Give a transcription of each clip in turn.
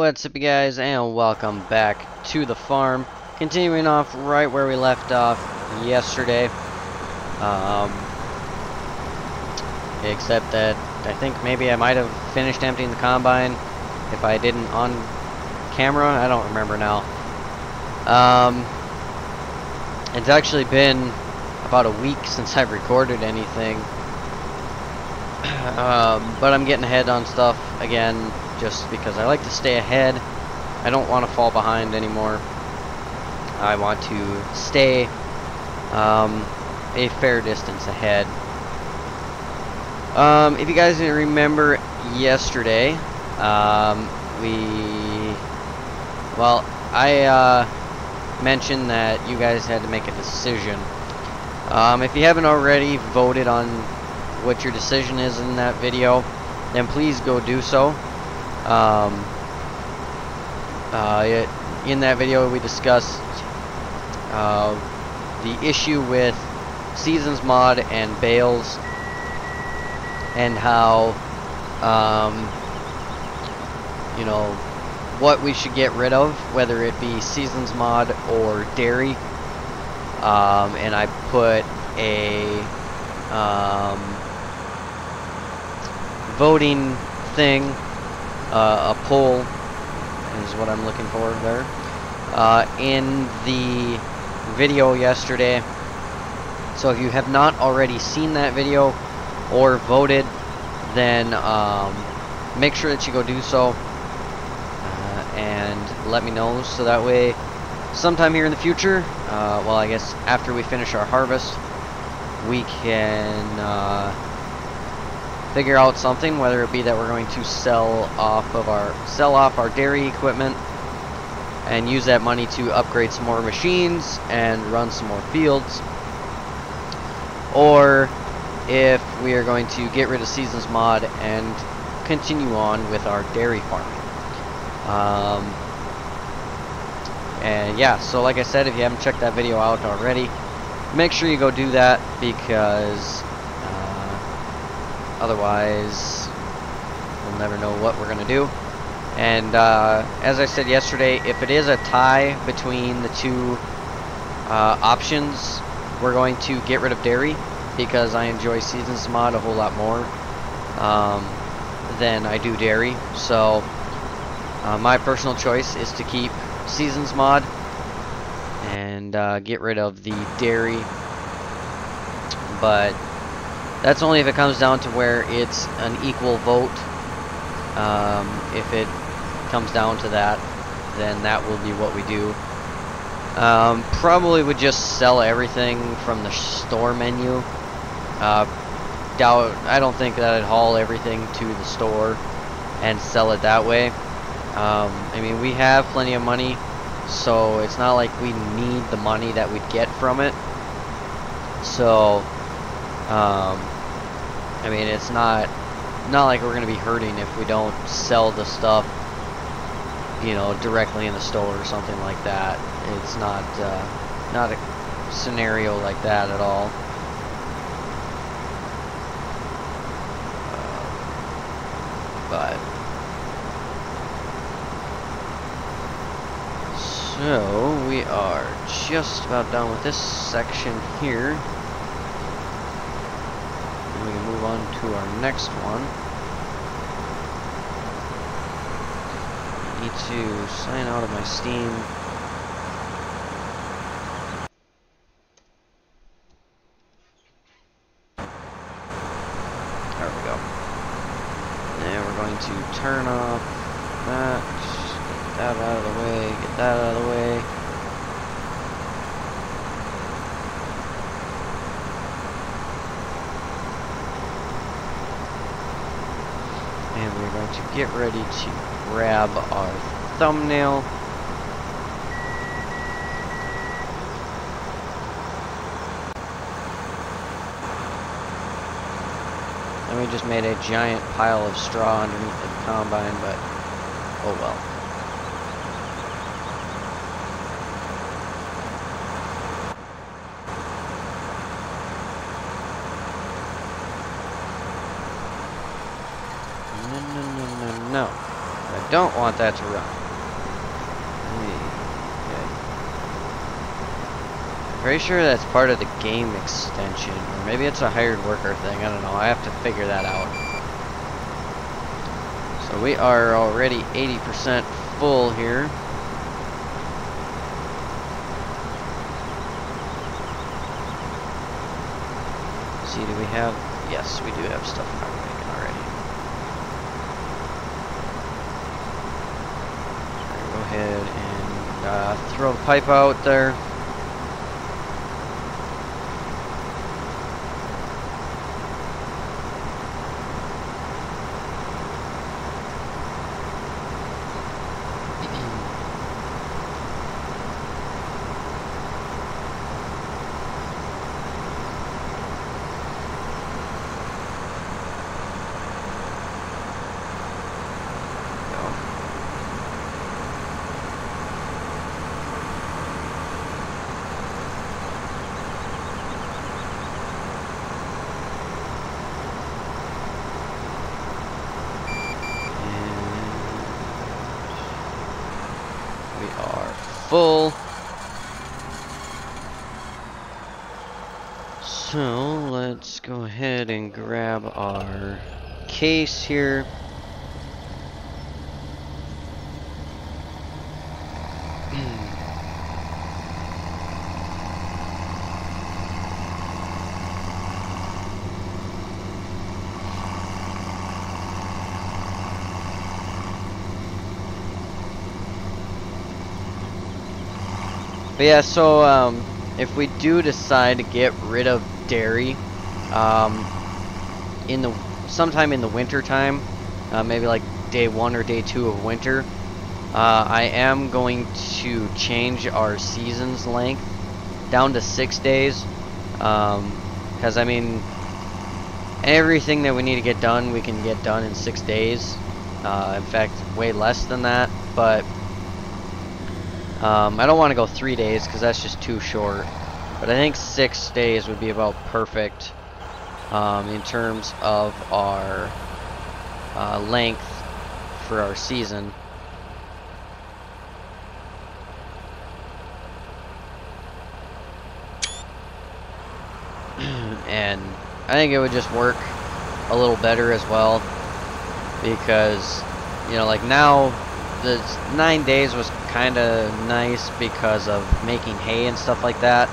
What's up, you guys, and welcome back to the farm. Continuing off right where we left off yesterday. Except that I think maybe I might have finished emptying the combine. If I didn't on camera, I don't remember now. It's actually been about a week since I've recorded anything. But I'm getting ahead on stuff again, just because I like to stay ahead. I don't want to fall behind anymore. I want to stay a fair distance ahead. If you guys didn't remember yesterday, I mentioned that you guys had to make a decision. If you haven't already voted on what your decision is in that video, then please go do so. In that video we discussed the issue with Seasons Mod and Bales, and how you know, what we should get rid of, whether it be Seasons Mod or dairy. And I put a voting thing, a poll is what I'm looking for there, in the video yesterday. So if you have not already seen that video or voted, then make sure that you go do so, and let me know, so that way sometime here in the future, well, I guess after we finish our harvest, we can figure out something, whether it be that we're going to sell off our dairy equipment and use that money to upgrade some more machines and run some more fields, or if we are going to get rid of Seasons Mod and continue on with our dairy farming. And yeah, so like I said, if you haven't checked that video out already, make sure you go do that, because otherwise we'll never know what we're going to do. And as I said yesterday, if it is a tie between the two options, we're going to get rid of dairy, because I enjoy Seasons Mod a whole lot more than I do dairy. So my personal choice is to keep Seasons Mod and get rid of the dairy. But that's only if it comes down to where it's an equal vote. If it comes down to that, then that will be what we do. Probably would just sell everything from the store menu. I don't think that I'd haul everything to the store and sell it that way. I mean, we have plenty of money, so it's not like we need the money that we'd get from it. So I mean, it's not like we're gonna be hurting if we don't sell the stuff, you know, directly in the store or something like that. It's not a scenario like that at all. But so we are just about done with this section here, and we can move on to our next one. I need to sign out of my Steam. There we go. And we're going to turn off that, get that out of the way, get that out of the way. And we're going to get ready to grab our thumbnail. And we just made a giant pile of straw underneath the combine, but oh well. No. I don't want that to run. Okay. Pretty sure that's part of the game extension, or maybe it's a hired worker thing. I don't know. I have to figure that out. So we are already 80% full here. See, do we have? Yes, we do have stuff in our wagon already. Go ahead and throw the pipe out there. Full. So let's go ahead and grab our case here. But yeah, so if we do decide to get rid of dairy, sometime in the winter time, maybe like day 1 or day 2 of winter, I am going to change our season's length down to 6 days, because I mean, everything that we need to get done, we can get done in 6 days. In fact, way less than that, but I don't want to go 3 days because that's just too short. But I think 6 days would be about perfect in terms of our length for our season. And I think it would just work a little better as well, because, you know, like now the 9 days was kind of nice because of making hay and stuff like that,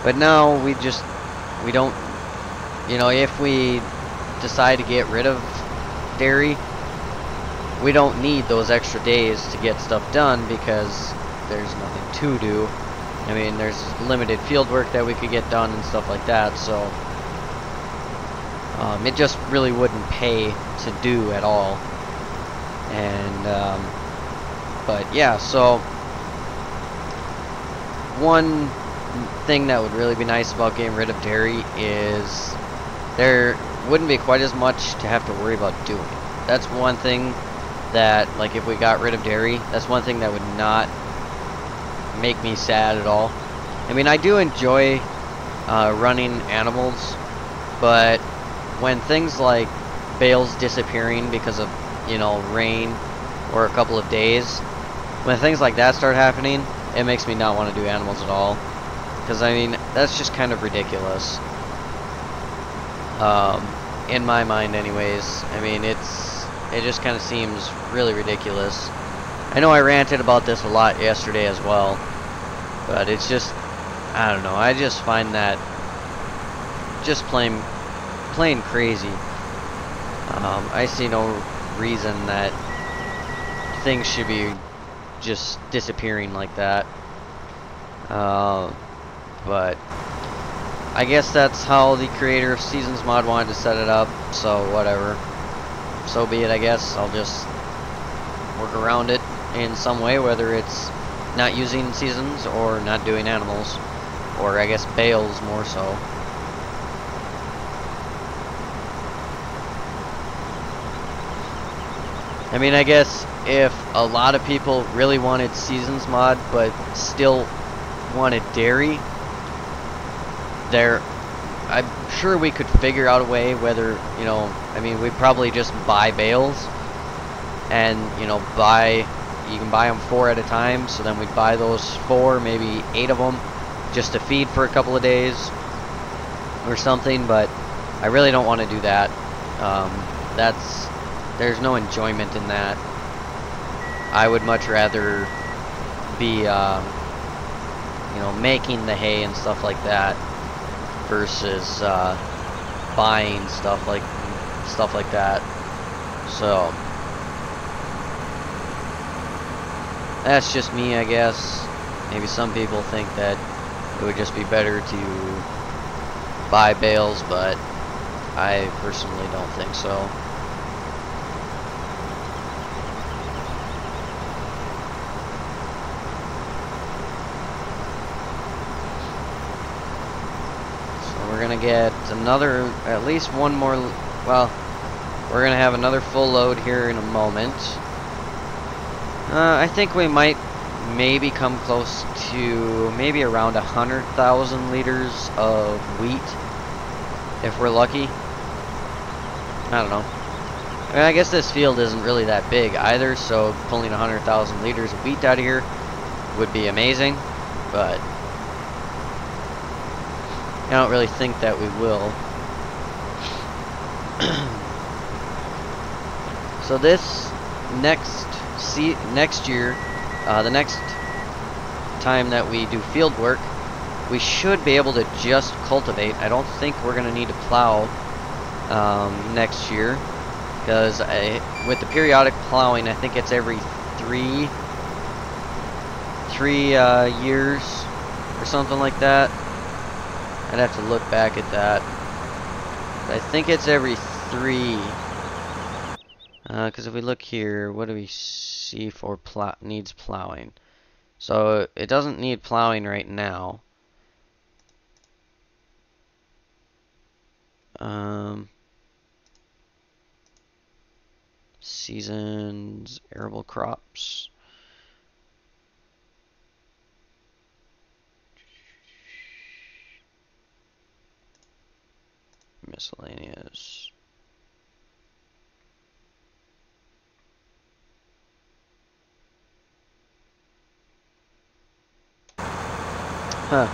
but now we don't, you know, if we decide to get rid of dairy, we don't need those extra days to get stuff done because there's nothing to do. I mean, there's limited field work that we could get done and stuff like that, so it just really wouldn't pay to do at all. And but yeah, so one thing that would really be nice about getting rid of dairy is there wouldn't be quite as much to have to worry about doing. That's one thing that, like, if we got rid of dairy, that's one thing that would not make me sad at all. I mean, I do enjoy running animals, but when things like bales disappearing because of, you know, rain or a couple of days, when things like that start happening, it makes me not want to do animals at all, because I mean, that's just kind of ridiculous in my mind anyways. I mean, it just kind of seems really ridiculous. I know I ranted about this a lot yesterday as well, but it's just, I don't know, I just find that just plain crazy. I see no reason that things should be just disappearing like that. But I guess that's how the creator of Seasons Mod wanted to set it up, so whatever. So be it, I guess. I'll just work around it in some way, whether it's not using seasons or not doing animals, or I guess bales more so. I mean, I guess if a lot of people really wanted Seasons Mod but still wanted dairy, I'm sure we could figure out a way, whether, you know, I mean, we'd probably just buy bales and you know, you can buy them 4 at a time. So then we'd buy those 4, maybe 8 of them, just to feed for a couple of days or something. But I really don't want to do that. There's no enjoyment in that. I would much rather be, you know, making the hay and stuff like that versus buying stuff like that. So that's just me, I guess. Maybe some people think that it would just be better to buy bales, but I personally don't think so. We're gonna get at least one more, well, we're gonna have another full load here in a moment. I think we might maybe come close to maybe around 100,000 liters of wheat, if we're lucky. I don't know. I mean, I guess this field isn't really that big either, so pulling 100,000 liters of wheat out of here would be amazing, but I don't really think that we will. So this next year, the next time that we do field work, we should be able to just cultivate. I don't think we're going to need to plow next year, because with the periodic plowing, I think it's every three years or something like that. I'd have to look back at that. But I think it's every 3. Because if we look here, what do we see for needs plowing? So it doesn't need plowing right now. Seasons, arable crops. Miscellaneous. Huh.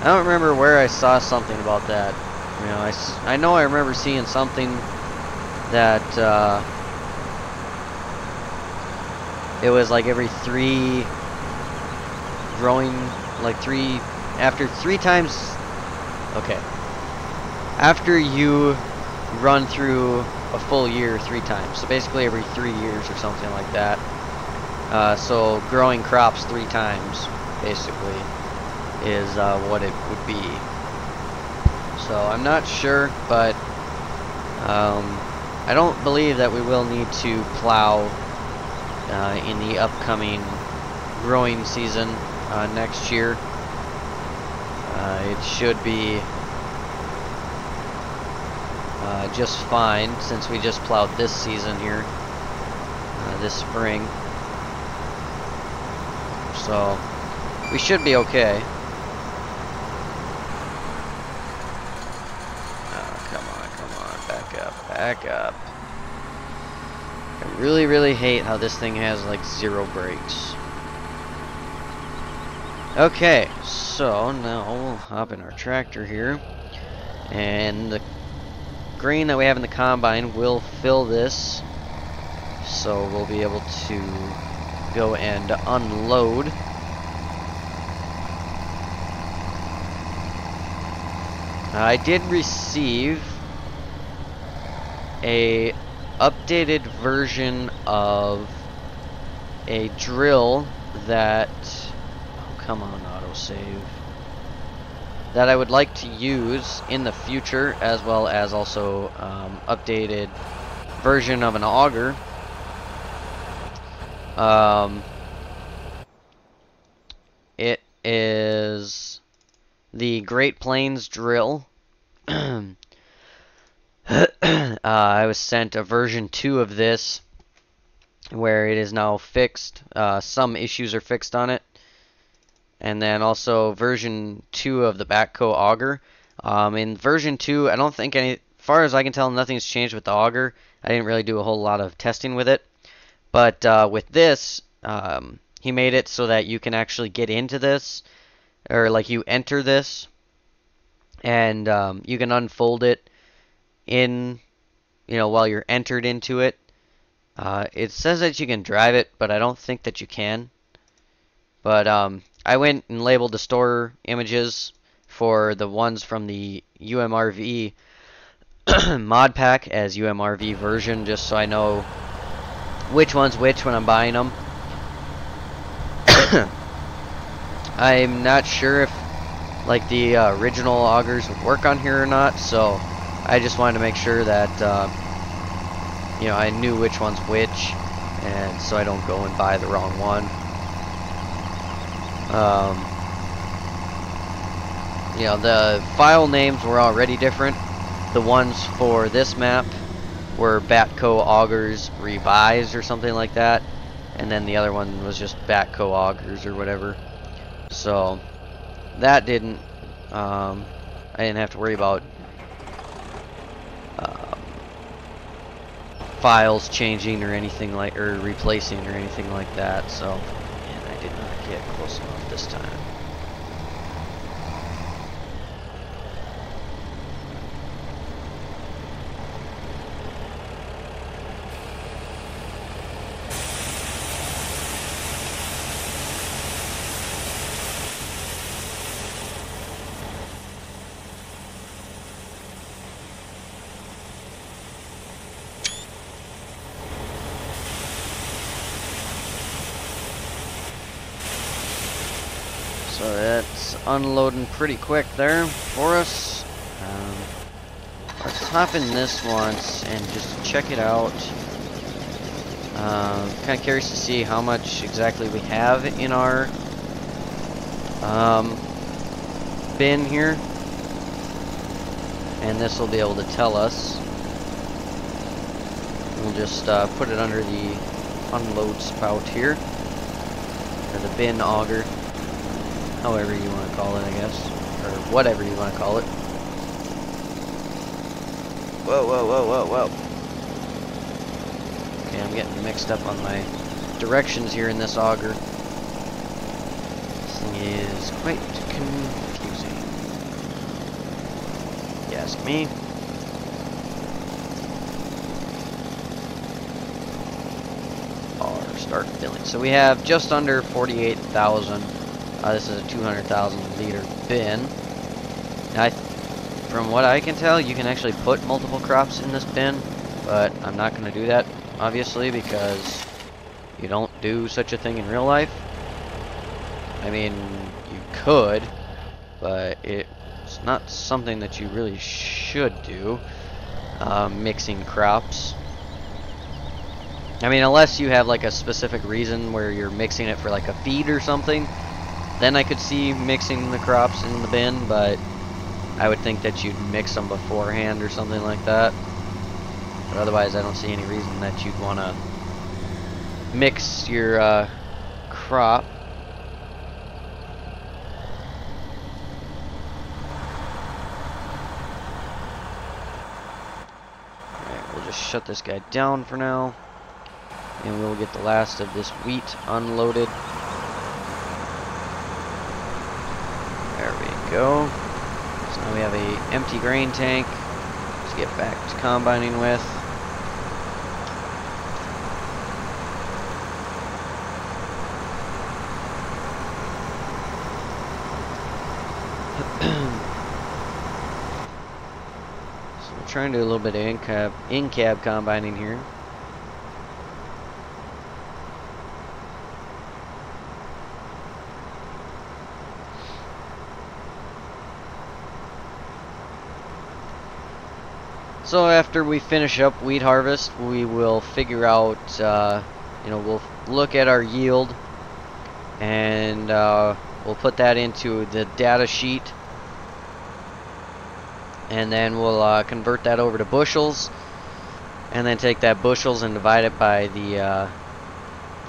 I don't remember where I saw something about that. You know, I know I remember seeing something that it was like every 3 growing, like 3 after 3 times. Okay. After you run through a full year 3 times, so basically every 3 years or something like that. So growing crops 3 times, basically, is what it would be. So I'm not sure, but I don't believe that we will need to plow in the upcoming growing season next year. It should be just fine, since we just plowed this season here, this spring. So we should be okay. Back up. I really hate how this thing has like 0 brakes. Okay, so now we'll hop in our tractor here, and the grain that we have in the combine will fill this, so we'll be able to go and unload. I did receive a updated version of a drill that, oh come on, autosave, that I would like to use in the future, as well as also updated version of an auger. It is the Great Plains drill. I was sent a version 2 of this, where it is now fixed. Some issues are fixed on it. And then also version 2 of the backhoe auger. In version 2, I don't think as far as I can tell, nothing's changed with the auger. I didn't really do a whole lot of testing with it. But with this, he made it so that you can actually get into this, or like you enter this, and you can unfold it in, while you're entered into it. It says that you can drive it, but I don't think that you can. But I went and labeled the store images for the ones from the UMRV mod pack as UMRV version, just so I know which one's which when I'm buying them. I'm not sure if like the original augers would work on here or not, so I just wanted to make sure that I knew which one's which, and so I don't go and buy the wrong one. The file names were already different. The ones for this map were Batco Augers Revised or something like that, and then the other one was just Batco Augers or whatever. So that didn't, I didn't have to worry about files changing or anything like, or replacing or anything like that. So, and I did not get close enough this time. So that's unloading pretty quick there for us. Let's hop in this once and just check it out. Kind of curious to see how much exactly we have in our bin here. And this will be able to tell us. We'll just put it under the unload spout here, or the bin auger, however you want to call it, I guess, or whatever you want to call it. Whoa, whoa, whoa, whoa, whoa. Okay, I'm getting mixed up on my directions here in this auger. This thing is quite confusing. You ask me. Start filling. So we have just under 48,000. This is a 200,000 liter bin. Now, from what I can tell, you can actually put multiple crops in this bin, but I'm not going to do that, obviously, because you don't do such a thing in real life. I mean, you could, but it's not something that you really should do, mixing crops. I mean, unless you have like a specific reason where you're mixing it for like a feed or something, then I could see mixing the crops in the bin, but I would think that you'd mix them beforehand or something like that. But otherwise, I don't see any reason that you'd want to mix your crop. Alright, we'll just shut this guy down for now. And we'll get the last of this wheat unloaded. There we go. So now we have a empty grain tank to get back to combining with. So we're trying to do a little bit of in-cab combining here. So after we finish up wheat harvest, we will figure out, we'll look at our yield, and we'll put that into the data sheet, and then we'll convert that over to bushels, and then take that bushels and divide it by the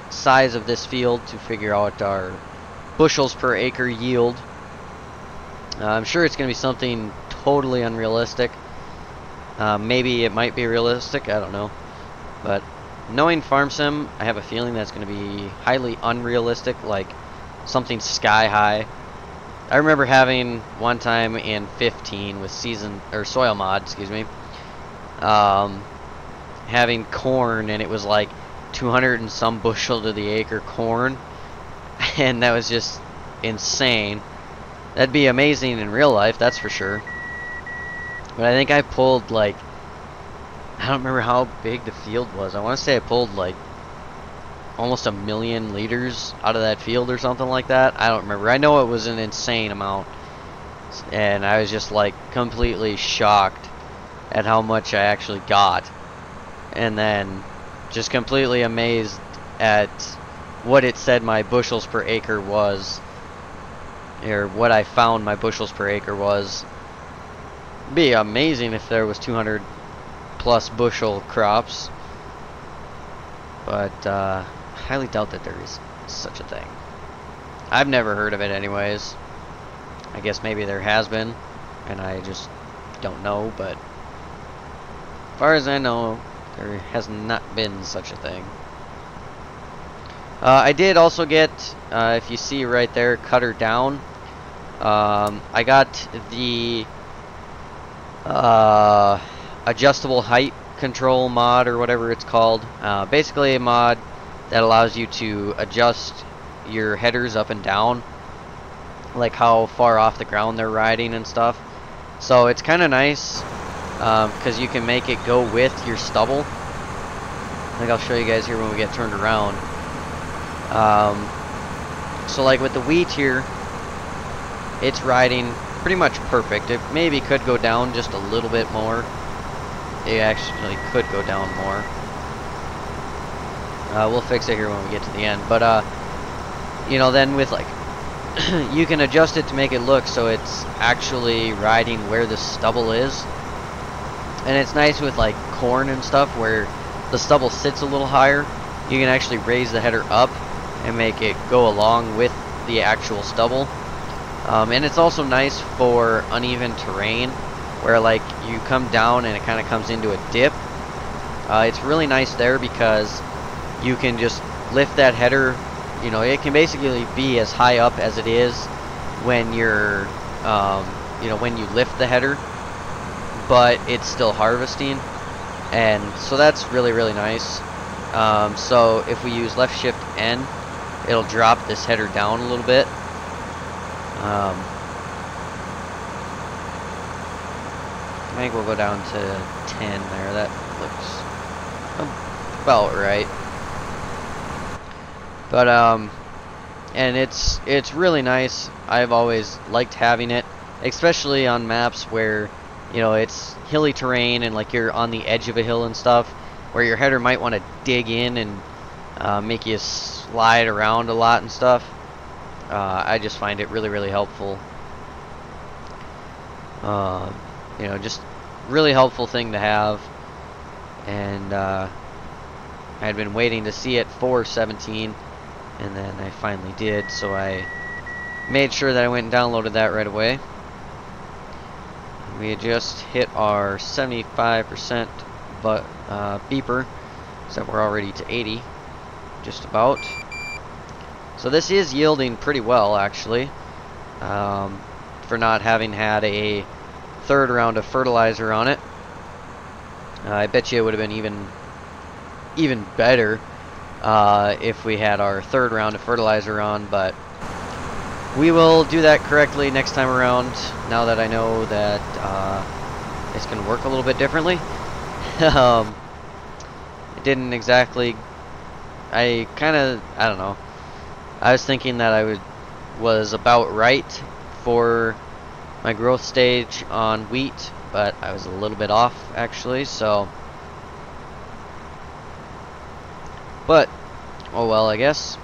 size of this field to figure out our bushels per acre yield. I'm sure it's going to be something totally unrealistic. Maybe it might be realistic, I don't know. But knowing farm sim, I have a feeling that's going to be highly unrealistic, like something sky high. I remember having one time in 15 with soil mod, excuse me, having corn, and it was like 200 and some bushel to the acre corn, and that was just insane. That'd be amazing in real life, that's for sure. But I think I pulled like, I don't remember how big the field was. I want to say I pulled like almost 1 million liters out of that field or something like that. I don't remember. I know it was an insane amount, and I was just like completely shocked at how much I actually got, and then just completely amazed at what it said my bushels per acre was, or what I found my bushels per acre was. It'd be amazing if there was 200 plus bushel crops, but highly doubt that there is such a thing. I've never heard of it anyways. I guess maybe there has been and I just don't know, but as far as I know, there has not been such a thing. I did also get, if you see right there, cutter down. I got the adjustable height control mod, or whatever it's called. Basically a mod that allows you to adjust your headers up and down, like how far off the ground they're riding and stuff. So it's kind of nice because you can make it go with your stubble. I think I'll show you guys here when we get turned around. So like with the wheat here, it's riding pretty much perfect. It maybe could go down just a little bit more. It actually could go down more. We'll fix it here when we get to the end. But you know, then with like you can adjust it to make it look so it's actually riding where the stubble is. And it's nice with like corn and stuff where the stubble sits a little higher. You can actually raise the header up and make it go along with the actual stubble. And it's also nice for uneven terrain where like you come down and it kind of comes into a dip. It's really nice there because you can just lift that header. You know, it can basically be as high up as it is when you're, you know, when you lift the header, but it's still harvesting, and so that's really, really nice. So if we use left shift N, it'll drop this header down a little bit. I think we'll go down to 10 there. That looks about right. But and it's really nice. I've always liked having it, especially on maps where, you know, it's hilly terrain and like you're on the edge of a hill and stuff, where your header might want to dig in and make you slide around a lot and stuff. I just find it really, really helpful. You know, just really helpful thing to have. And I had been waiting to see it for 17, and then I finally did, so I made sure that I went and downloaded that right away. We had just hit our 75% beeper, except we're already to 80, just about. So this is yielding pretty well, actually, for not having had a third round of fertilizer on it. I bet you it would have been even better if we had our third round of fertilizer on, but we will do that correctly next time around, now that I know that it's going to work a little bit differently. It didn't exactly, I don't know, I was thinking that I was about right for my growth stage on wheat, but I was a little bit off actually, so, but oh well, I guess.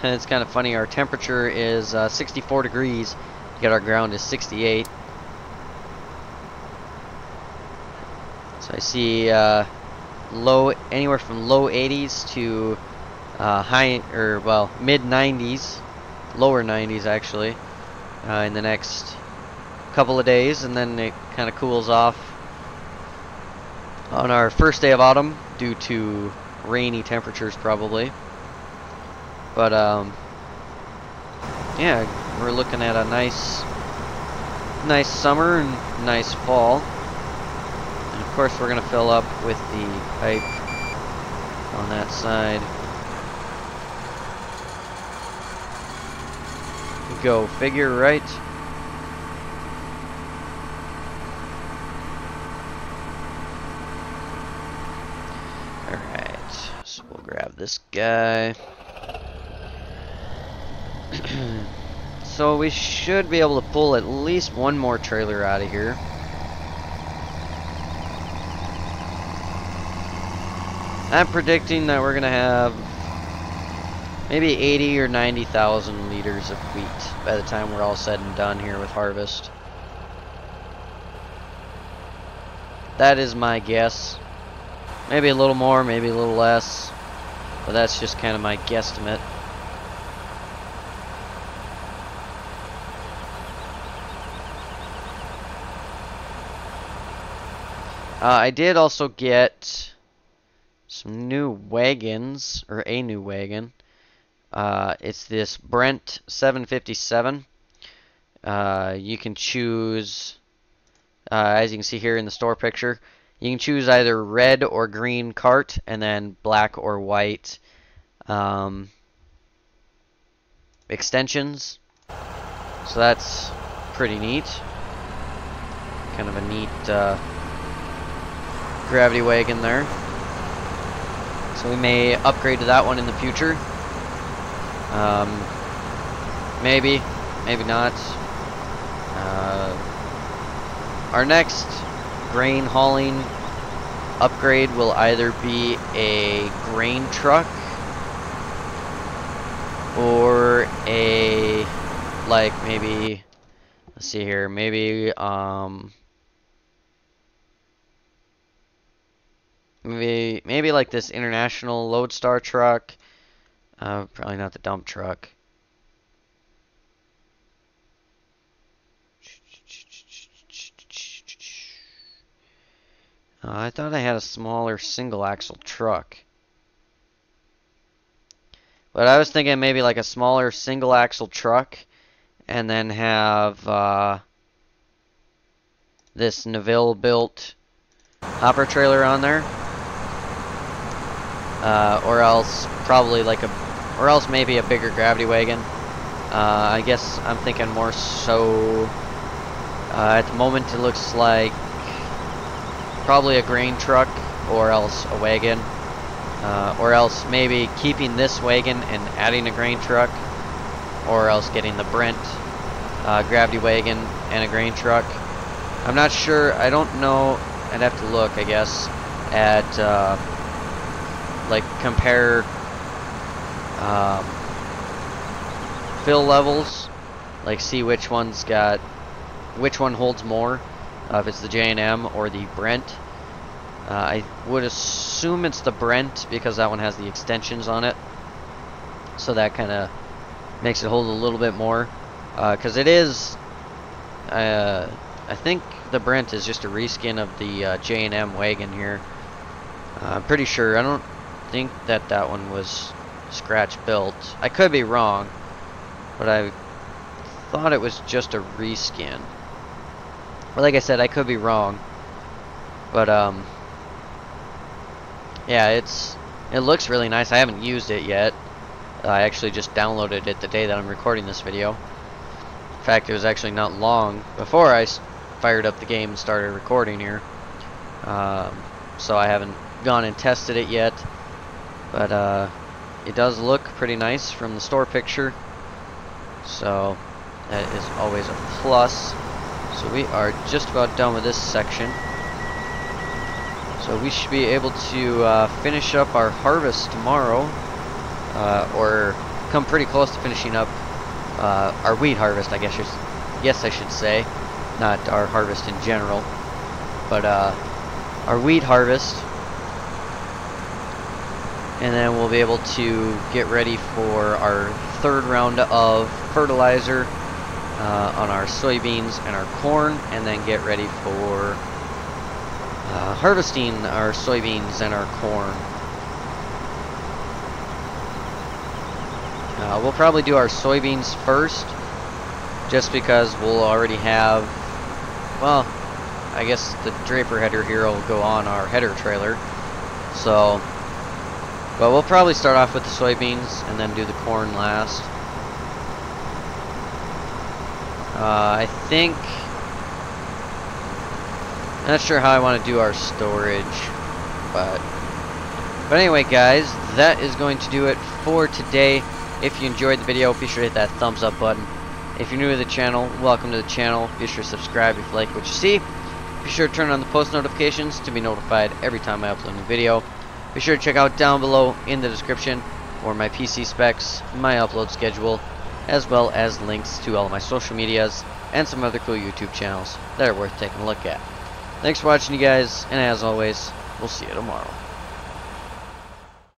And it's kind of funny, our temperature is 64 degrees, yet our ground is 68. So I see anywhere from low 80s to mid 90s, lower 90s actually, in the next couple of days, and then it kind of cools off on our first day of autumn due to rainy temperatures probably. But yeah, we're looking at a nice summer and nice fall. And of course we're gonna fill up with the pipe on that side. Go figure, right? Alright, so we'll grab this guy. So we should be able to pull at least one more trailer out of here. I'm predicting that we're gonna have maybe 80 or 90,000 liters of wheat by the time we're all said and done here with harvest. That is my guess. Maybe a little more, maybe a little less, but that's just kind of my guesstimate. I did also get some new wagons, or a new wagon. It's this Brent 757. You can choose, as you can see here in the store picture, you can choose either red or green cart, and then black or white extensions. So that's pretty neat. Kind of a neat gravity wagon there. So we may upgrade to that one in the future. Maybe, maybe not. Our next grain hauling upgrade will either be a grain truck or a, like, maybe, let's see here, maybe maybe like this international Lodestar truck. Probably not the dump truck. I thought I had a smaller single axle truck. But I was thinking maybe like a smaller single axle truck and then have this Neville built hopper trailer on there. Or else probably like or else maybe a bigger gravity wagon. I guess I'm thinking more so, at the moment it looks like probably a grain truck or else a wagon. Or else maybe keeping this wagon and adding a grain truck, or else getting the Brent gravity wagon and a grain truck. I'm not sure, I don't know, I'd have to look, I guess, at like compare fill levels, like see which one holds more, if it's the J&M or the Brent. I would assume it's the Brent because that one has the extensions on it, so that kind of makes it hold a little bit more, because it is, I think the Brent is just a reskin of the J&M wagon here. I'm pretty sure. I don't think that one was scratch built. I could be wrong, but I thought it was just a reskin. But like I said, I could be wrong. But yeah, it looks really nice. I haven't used it yet. I actually just downloaded it the day that I'm recording this video. In fact, it was actually not long before I fired up the game and started recording here. So I haven't gone and tested it yet. But it does look pretty nice from the store picture. So that is always a plus. So we are just about done with this section. So we should be able to finish up our harvest tomorrow, or come pretty close to finishing up our wheat harvest, I guess I should say, not our harvest in general, but our wheat harvest, and then we'll be able to get ready for our third round of fertilizer on our soybeans and our corn, and then get ready for harvesting our soybeans and our corn. We'll probably do our soybeans first, just because we'll already have, well, I guess the Draper header here will go on our header trailer. So, but we'll probably start off with the soybeans and then do the corn last. I think, not sure how I want to do our storage, but anyway guys, that is going to do it for today. If you enjoyed the video, be sure to hit that thumbs up button. If you're new to the channel, welcome to the channel. Be sure to subscribe if you like what you see. Be sure to turn on the post notifications to be notified every time I upload a new video. Be sure to check out down below in the description for my PC specs, my upload schedule, as well as links to all of my social medias and some other cool YouTube channels that are worth taking a look at. Thanks for watching, you guys, and as always, we'll see you tomorrow.